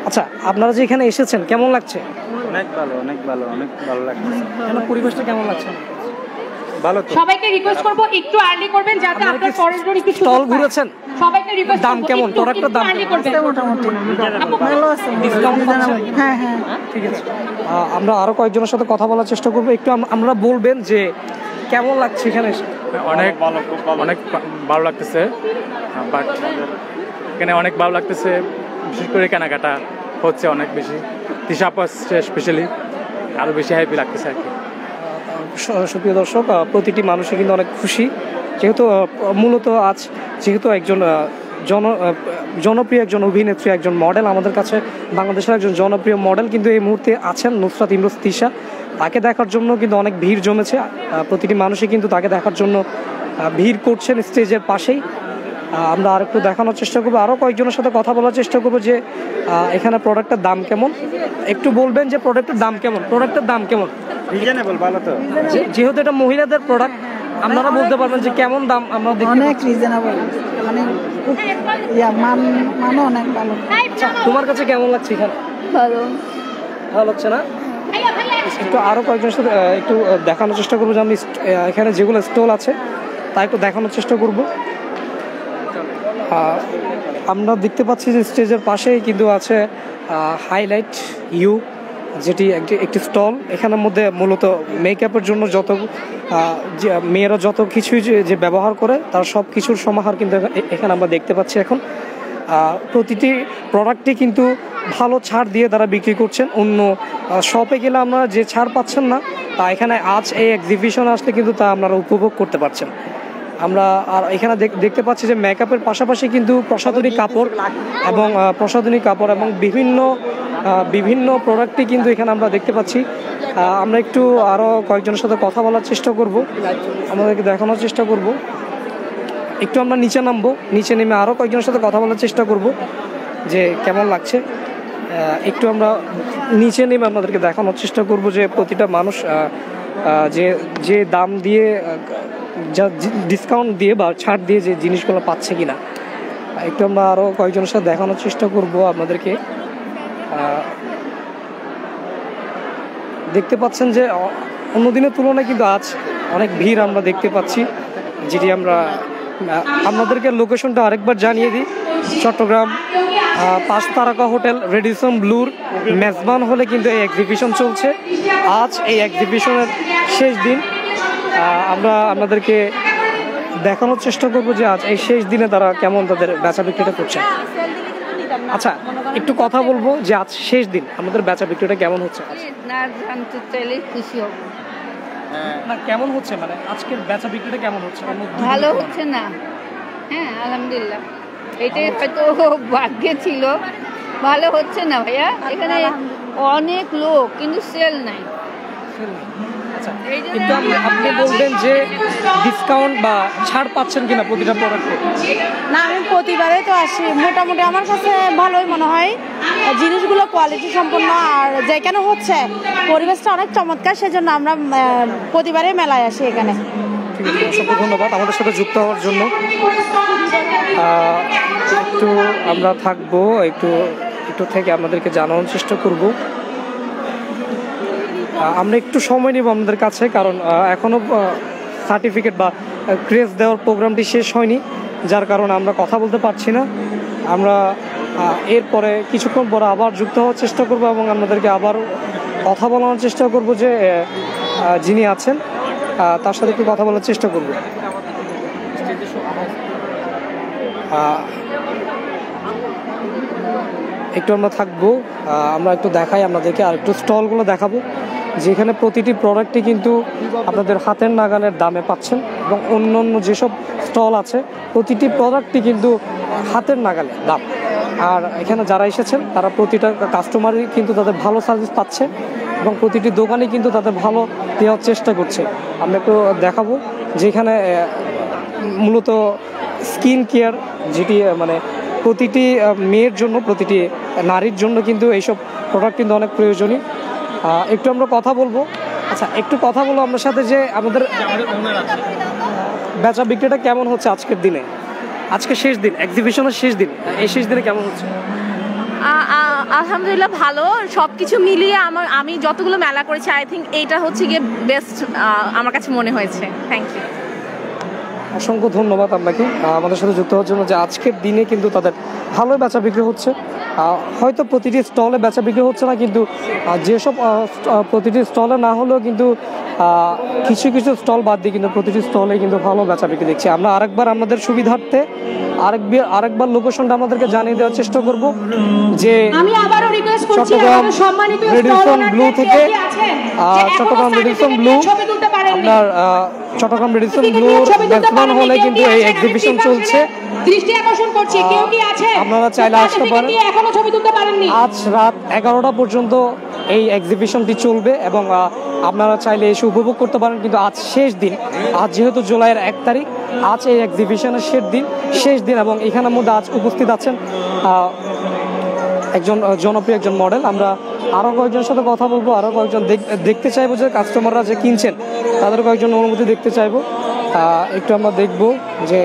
আচ্ছা, আপনারা যে এখানে এসেছেন কেমন লাগছে? অনেক ভালো, অনেক ভালো, অনেক ভালো লাগছে। পরিবেশটা কেমন লাগছে? ভালো তো। সবাইকে রিকোয়েস্ট করব একটু আর্লি করবেন যাতে আপনার করিডোর একটু স্টল ঘুরেছেন। সবাইকে রিকোয়েস্ট দাম কেমন? প্রোডাক্টের দাম মোটামুটি ভালো আছে। হ্যাঁ হ্যাঁ, ঠিক আছে। আমরা আরো কয়েকজনের সাথে কথা বলার চেষ্টা করবো। একটু আমরা বলবেন যে কেমন লাগছে এখানে এসে? অনেক ভালো লাগতেছে, বাট এখানে অনেক ভালো লাগতেছে। বিশেষ করে কেনাকাটা হচ্ছে অনেক বেশি, হিসাব স্পেশালি আরও বেশি হ্যাপি লাগতেছে আর কি। সুপ্রিয় দর্শক, প্রতিটি মানুষই কিন্তু অনেক খুশি, যেহেতু মূলত যেহেতু একজন জনপ্রিয় একজন অভিনেত্রী, একজন মডেল, আমাদের কাছে বাংলাদেশের একজন জনপ্রিয় মডেল কিন্তু এই মুহূর্তে আছেন নুসরাত ইমরোজ তিশা। তাকে দেখার জন্য কিন্তু অনেক ভিড় জমেছে। প্রতিটি মানুষই কিন্তু তাকে দেখার জন্য ভিড় করছেন স্টেজের পাশেই। আমরা আর একটু দেখানোর চেষ্টা করবো, আরও কয়েকজনের সাথে কথা বলার চেষ্টা করবো যে এখানে প্রোডাক্টের দাম কেমন। একটু বলবেন যে প্রোডাক্টের দাম কেমন, প্রোডাক্টের দাম কেমন? রিজনেবল, ভালো তো। যেহেতু এটা মহিলাদের প্রোডাক্ট, আপনারা বলতে পারবেন যে কেমন দাম? আমরা অনেক রিজনেবল, মানে খুব মান অনেক ভালো। তোমার কাছে কেমন লাগছে এখানে? ভালো। ভালো লাগছে না? একটু আরও কয়েকজনের সাথে একটু দেখানোর চেষ্টা করবো যে আমি এখানে যেগুলো স্টল আছে তা একটু দেখানোর চেষ্টা করব। আমরা দেখতে পাচ্ছি যে স্টেজের পাশেই কিন্তু আছে হাইলাইট ইউ, যেটি একটি স্টল। এখানের মধ্যে মূলত মেকআপের জন্য যত মেয়েরা যত কিছুই যে ব্যবহার করে তার সব কিছুর সমাহার কিন্তু এখানে আমরা দেখতে পাচ্ছি। এখন প্রতিটি প্রোডাক্টই কিন্তু ভালো ছাড় দিয়ে তারা বিক্রি করছেন। অন্য শপে গেলে আমরা যে ছাড় পাচ্ছেন না, তা এখানে আজ এই এক্সিবিশন আসলে কিন্তু তা আপনারা উপভোগ করতে পারছেন। আমরা আর এখানে দেখতে পাচ্ছি যে মেকআপের পাশাপাশি কিন্তু প্রসাধনী কাপড় এবং বিভিন্ন প্রোডাক্টই কিন্তু এখানে আমরা দেখতে পাচ্ছি। আমরা একটু আরও কয়েকজনের সাথে কথা বলার চেষ্টা করব, আমাদেরকে দেখানোর চেষ্টা করব। একটু আমরা নিচে নামবো, নিচে নেমে আরও কয়েকজনের সাথে কথা বলার চেষ্টা করব যে কেমন লাগছে। একটু আমরা নিচে নেমে আপনাদেরকে দেখানোর চেষ্টা করব যে প্রতিটা মানুষ যে দাম দিয়ে, যা ডিসকাউন্ট দিয়ে বা ছাড় দিয়ে যে জিনিসগুলো পাচ্ছে কিনা, একটু আমরা আরও কয়েকজনের সাথে দেখানোর চেষ্টা করব আপনাদেরকে। দেখতে পাচ্ছেন যে অন্য দিনের তুলনায় কিন্তু আজ অনেক ভিড় আমরা দেখতে পাচ্ছি, যেটি আমরা আপনাদেরকে লোকেশনটা আরেকবার জানিয়ে দিই। চট্টগ্রাম 5 তারকা হোটেল রেডিসন ব্লুর মেজবান হলে কিন্তু এই এক্সিবিশন চলছে। আজ এই এক্সিবিশনের শেষ দিন। আমরা আপনাদেরকে দেখানোর চেষ্টা করব যে আজ এই শেষ দিনে তারা কেমন তাদের বেচা বিক্রিটা করছে। আচ্ছা, একটু কথা বলবো যে আজ শেষ দিন আমাদের বেচা বিক্রিটা কেমন হচ্ছে? না, কেমন হচ্ছে, মানে আজকের বেচা বিক্রিটা কেমন হচ্ছে? ভালো হচ্ছে না। হ্যাঁ, আলহামদুলিল্লাহ, এটাই হয়তো ভাগ্যে ছিল। ভালো হচ্ছে না ভাইয়া, এখানে অনেক লোক কিন্তু সেল নাই। কিন্তু আপনি বলবেন যে ডিসকাউন্ট বা ছাড় পাচ্ছেন কিনা প্রতিটা প্রোডাক্টে? না, আমি প্রতিবারে তো আসি, মোটামুটি আমার কাছে ভালোই মনে হয়। জিনিসগুলো কোয়ালিটি সম্পন্ন, আর যেখানে হচ্ছে পরিবেশটা অনেক চমৎকার, সেজন্য আমরা প্রতিবারে মেলায় আসি এখানে। ঠিক আছে, অসংখ্য ধন্যবাদ আমাদের সাথে যুক্ত হওয়ার জন্য। একটু আমরা থাকবো, একটু থেকে আপনাদেরকে জানানোর চেষ্টা করব। আমরা একটু সময় নেব আমাদের কাছে, কারণ এখনও সার্টিফিকেট বা ক্রেজ দেওয়ার প্রোগ্রামটি শেষ হয়নি, যার কারণে আমরা কথা বলতে পারছি না। আমরা এরপরে কিছুক্ষণ পরে আবার যুক্ত হওয়ার চেষ্টা করব এবং আপনাদেরকে আবার কথা বলানোর চেষ্টা করব যে যিনি আছেন তার সাথে একটু কথা বলার চেষ্টা করব। একটু আমরা থাকবো, আমরা একটু দেখাই আপনাদেরকে, আর একটু স্টলগুলো দেখাবো যেখানে প্রতিটি প্রোডাক্টই কিন্তু আপনাদের হাতের নাগালের দামে পাচ্ছেন, এবং অন্য যেসব স্টল আছে প্রতিটি প্রোডাক্টই কিন্তু হাতের নাগালে দাম। আর এখানে যারা এসেছেন তারা প্রতিটা কাস্টমারই কিন্তু তাদের ভালো সার্ভিস পাচ্ছে এবং প্রতিটি দোকানই কিন্তু তাদের ভালো দেওয়ার চেষ্টা করছে। আমরা একটু দেখাবো যেখানে মূলত স্কিন কেয়ার, যেটি মানে প্রতিটি মেয়ের জন্য, প্রতিটি নারীর জন্য কিন্তু এইসব প্রোডাক্ট কিন্তু অনেক প্রয়োজনীয়। একটু আমরা কথা বলবো। আচ্ছা, একটু কথা বলবো আপনার সাথে যে আমাদের বেচা বিক্রিটা কেমন হচ্ছে আজকের দিনে? আজকে শেষ দিন, এক্সিবিশনের শেষ দিন, এই শেষ দিনে কেমন হচ্ছে? আলহামদুলিল্লাহ ভালো। সব কিছু মিলিয়ে আমি যতগুলো মেলা করেছি, আই থিঙ্ক এইটা হচ্ছে গিয়ে বেস্ট আমার কাছে মনে হয়েছে। থ্যাংক ইউ, অসংখ্য ধন্যবাদ আপনাকে আমাদের সাথে যুক্ত হওয়ার জন্য। যে আজকের দিনে কিন্তু তাদের ভালোই বেচা বিক্রি হচ্ছে। হয়তো প্রতিটি স্টলে বেচা বিক্রি হচ্ছে না, কিন্তু যেসব প্রতিটি স্টলে না হলেও কিন্তু কিছু স্টল বাদ দিয়ে কিন্তু প্রতিটি স্টলে কিন্তু ভালো বেচা বিক্রি দেখছি। আমরা আরেকবার আপনাদের সুবিধার্থে আরেকবার লোকেশনটা আমাদেরকে জানিয়ে দেওয়ার চেষ্টা করব যে চট্টগ্রাম রেডিসন ব্লু থেকে চট্টগ্রাম রেডিসন ব্লু আপনার চট্টগ্রাম রেডিসন ব্লু মেজবান হলে কিন্তু এই এক্সিবিশন চলছে। দৃষ্টি আকর্ষণ করছি, কেউ কি আছে? আপনারা চাইলে আসতে পারেন। এখনো ছবি তুলতে পারেননি। আজ রাত 11টা পর্যন্ত এই এক্সিবিশনটি চলবে এবং আপনারা চাইলে এসে উপভোগ করতে পারেন। কিন্তু আজ শেষ দিন, আজ যেহেতু জুলাইয়ের 1 তারিখ, আজ এই এক্সিবিশনের শেষ দিন এবং এখানের মধ্যে আজ উপস্থিত আছেন একজন জনপ্রিয় একজন মডেল। আমরা আরও কয়েকজনের সাথে কথা বলবো, আরও কয়েকজন দেখতে চাইবো যে কাস্টমাররা যে কিনছেন তাদের কয়েকজন অনুমতি দেখতে চাইবো। একটু আমরা দেখব যে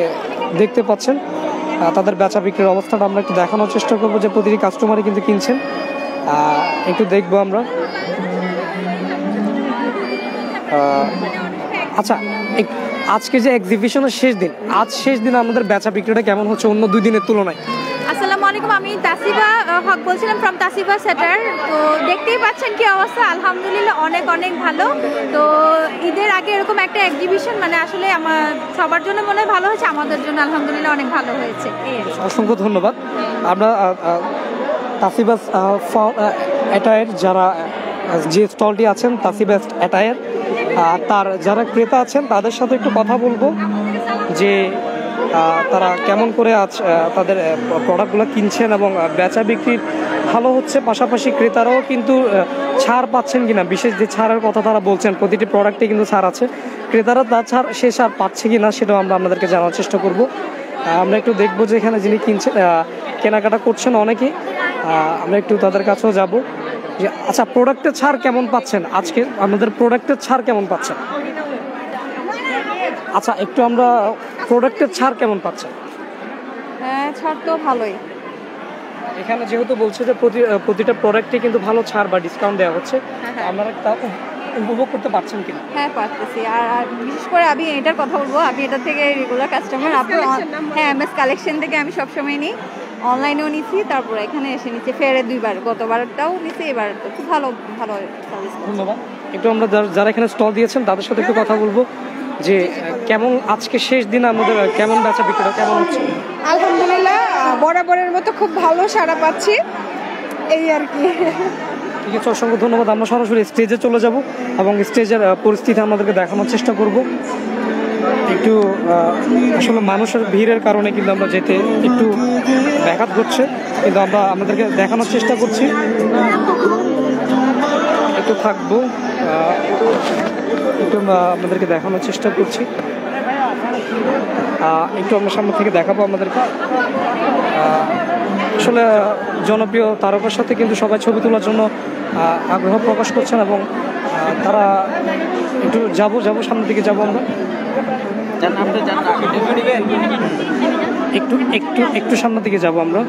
দেখতে পাচ্ছেন তাদের বেচা বিক্রির অবস্থাটা আমরা একটু দেখানোর চেষ্টা করবো যে প্রতিটি কাস্টমারই কিন্তু কিনছেন। একটু দেখবো আমরা। আচ্ছা, আজকে যে এক্সিবিশনের শেষ দিন, আজ শেষ দিন আমাদের বেচা বিক্রিটা কেমন হচ্ছে অন্য 2 দিনের তুলনায়? আসসালামু আলাইকুম, আমি তাসিবা হক বলছিলাম ফ্রম তাসিবা সেটার। তো দেখতেই পাচ্ছেন কি অবস্থা, আলহামদুলিল্লাহ অনেক অনেক ভালো। তো ঈদের আগে এরকম একটা এক্সিবিশন মানে আসলে আমার সবার জন্য মনে হয় ভালো হয়েছে, আমাদের জন্য আলহামদুলিল্লাহ অনেক ভালো হয়েছে। অসংখ্য ধন্যবাদ। আমরা তাসিবাস অ্যাটায়ার যারা যে স্টলটি আছেন তাসিবাস অ্যাটায়ার, তার যারা ক্রেতা আছেন তাদের সাথে একটু কথা বলবো যে তারা কেমন করে আজ তাদের প্রোডাক্টগুলো কিনছেন এবং বেচা বিক্রি ভালো হচ্ছে, পাশাপাশি ক্রেতারাও কিন্তু ছাড় পাচ্ছেন কিনা, বিশেষ যে ছাড়ের কথা তারা বলছেন প্রতিটি প্রোডাক্টে কিন্তু ছাড় আছে, ক্রেতারা তার সে ছাড় পাচ্ছে কিনা সেটাও আমরা আপনাদেরকে জানার চেষ্টা করব। আমরা একটু দেখবো যে এখানে যিনি কিনছেন কেনাকাটা করছেন অনেকেই, আমরা একটু তাদের কাছেও যাব যে আচ্ছা প্রোডাক্টের ছাড় কেমন পাচ্ছেন, আজকে আমাদের প্রোডাক্টের ছাড় কেমন পাচ্ছেন? আচ্ছা একটু আমরা প্রোডাক্টের ছাড় কেমন পাচ্ছেন? হ্যাঁ, ছাড় তো ভালোই। এখানে যেহেতু বলছে যে প্রতিটা প্রোডাক্টে কিন্তু ভালো ছাড় বা ডিসকাউন্ট দেওয়া হচ্ছে, আপনারা তা উপভোগ করতে পারছেন কিনা? হ্যাঁ পারতেছি। আর বিশেষ করে আমি এটার কথা বলবো, আমি এটা থেকে রেগুলার কাস্টমার। হ্যাঁ, এমএস কালেকশন থেকে আমি সবসময় নিই, অনলাইনেও নিচ্ছি, তারপরে এখানে এসে নিচ্ছি ফেরে 2বার, গতবারটাও নিচ্ছি, এবার তো খুব ভালো সার্ভিস। ধন্যবাদ। একটু আমরা যারা এখানে স্টল দিয়েছেন তাদের সাথে একটু কথা বলবো যে কেমন আজকে শেষ দিন আমাদের কেমন বেচা বিক্রিটা কেমন হচ্ছে? আলহামদুলিল্লাহ বরাবরের মতো খুব ভালো সাড়া পাচ্ছি, এই আর কি। ঠিক আছে, অসংখ্য ধন্যবাদ। আমরা সরাসরি স্টেজে চলে যাব এবং স্টেজের পরিস্থিতি আমাদেরকে দেখানোর চেষ্টা করব। একটু আসলে মানুষের ভিড়ের কারণে কিন্তু আমরা যেতে একটু ব্যাঘাত ঘটছে, কিন্তু আমরা আমাদেরকে দেখানোর চেষ্টা করছি। একটু থাকবো, একটু আপনাদেরকে দেখানোর চেষ্টা করছি, একটু আমরা সামনে থেকে দেখাবো আমাদেরকে। আসলে জনপ্রিয় তারকার সাথে কিন্তু সবাই ছবি তোলার জন্য আগ্রহ প্রকাশ করছেন এবং তারা একটু যাবো সামনের দিকে যাবো আমরা একটু সামনের দিকে যাবো আমরা,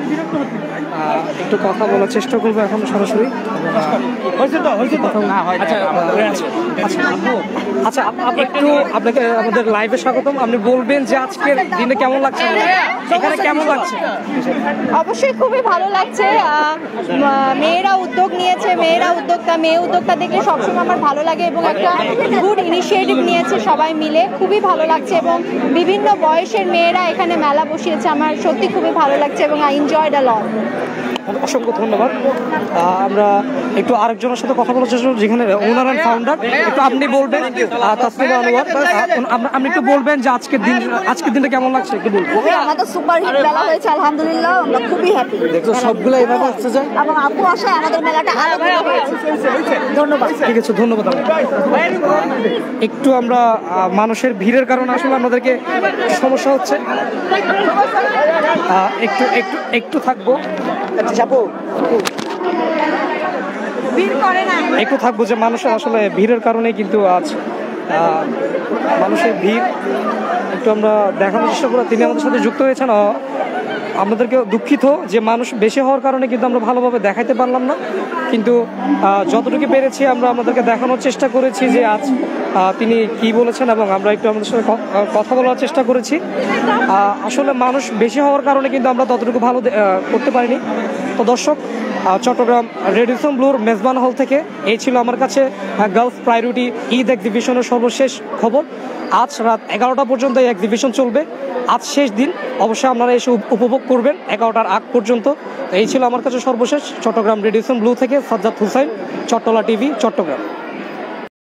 একটু কথা বলার চেষ্টা করবো এখন সরাসরি। আচ্ছা একটু আপনাকে আমাদের লাইভে স্বাগতম। আপনি বলবেন যে আজকের দিনে কেমন লাগছে, এখানে কেমন লাগছে? অবশ্যই খুবই ভালো লাগছে। মেয়েরা উদ্যোগ নিয়েছে, মেয়ে উদ্যোগটা দেখলে সবসময় আমার ভালো লাগে এবং একটা গুড ইনিশিয়েটিভ নিয়েছে সবাই মিলে, খুবই ভালো লাগছে এবং বিভিন্ন বয়সের মেয়েরা এখানে মেলা বসিয়েছে, আমার সত্যি খুবই ভালো লাগছে এবং আই এনজয়েড আ লট। অসংখ্য ধন্যবাদ। আমরা একটু আরেকজনের সাথে কথা বলার চেষ্টা করব, যেখানে ওনার অ্যান্ড ফাউন্ডার। একটু আপনি বলবেন, তাসনিমা আনোয়ার, আপনি একটু বলবেন যে আজকের দিনটা কেমন লাগছে একটু বলবেন। আমাদের সুপার হিট মেলা হয়েছে, আলহামদুলিল্লাহ আমরা খুবই হ্যাপি। দেখো সবগুলো এভাবে আসছে যায় এবং আপু আসায় আমাদের মেলাটা আরো ভালো হয়েছে। ধন্যবাদ। ঠিক আছে, ধন্যবাদ। একটু আমরা মানুষের ভিড়ের কারণে আসলে আমাদেরকে সমস্যা হচ্ছে, একটু থাকবো, একটু থাকবো যে মানুষের আসলে ভিড়ের কারণে কিন্তু আজ মানুষের ভিড় একটু আমরা দেখানোর চেষ্টা করি। তিনি আমাদের সাথে যুক্ত হয়েছেন, আমাদেরকে দুঃখিত যে মানুষ বেশি হওয়ার কারণে কিন্তু আমরা ভালোভাবে দেখাইতে পারলাম না, কিন্তু যতটুকু পেরেছি আমরা আমাদেরকে দেখানোর চেষ্টা করেছি যে আজ তিনি কি বলেছেন এবং আমরা একটু আমাদের সাথে কথা বলার চেষ্টা করেছি। আসলে মানুষ বেশি হওয়ার কারণে কিন্তু আমরা ততটুকু ভালো করতে পারিনি। তো দর্শক, চট্টগ্রাম রেডিসন ব্লুর মেজবান হল থেকে এই ছিল আমার কাছে গার্লস প্রায়োরিটি ঈদ এক্সিবিশনের সর্বশেষ খবর। আজ রাত 11টা পর্যন্ত এই এক্সিবিশন চলবে, আজ শেষ দিন। অবশ্যই আপনারা এসে উপভোগ করবেন 11টার আগ পর্যন্ত। এই ছিল আমার কাছে সর্বশেষ চট্টগ্রাম রেডিসন ব্লু থেকে সাজ্জাদ হুসাইন, চট্টলা টিভি, চট্টগ্রাম।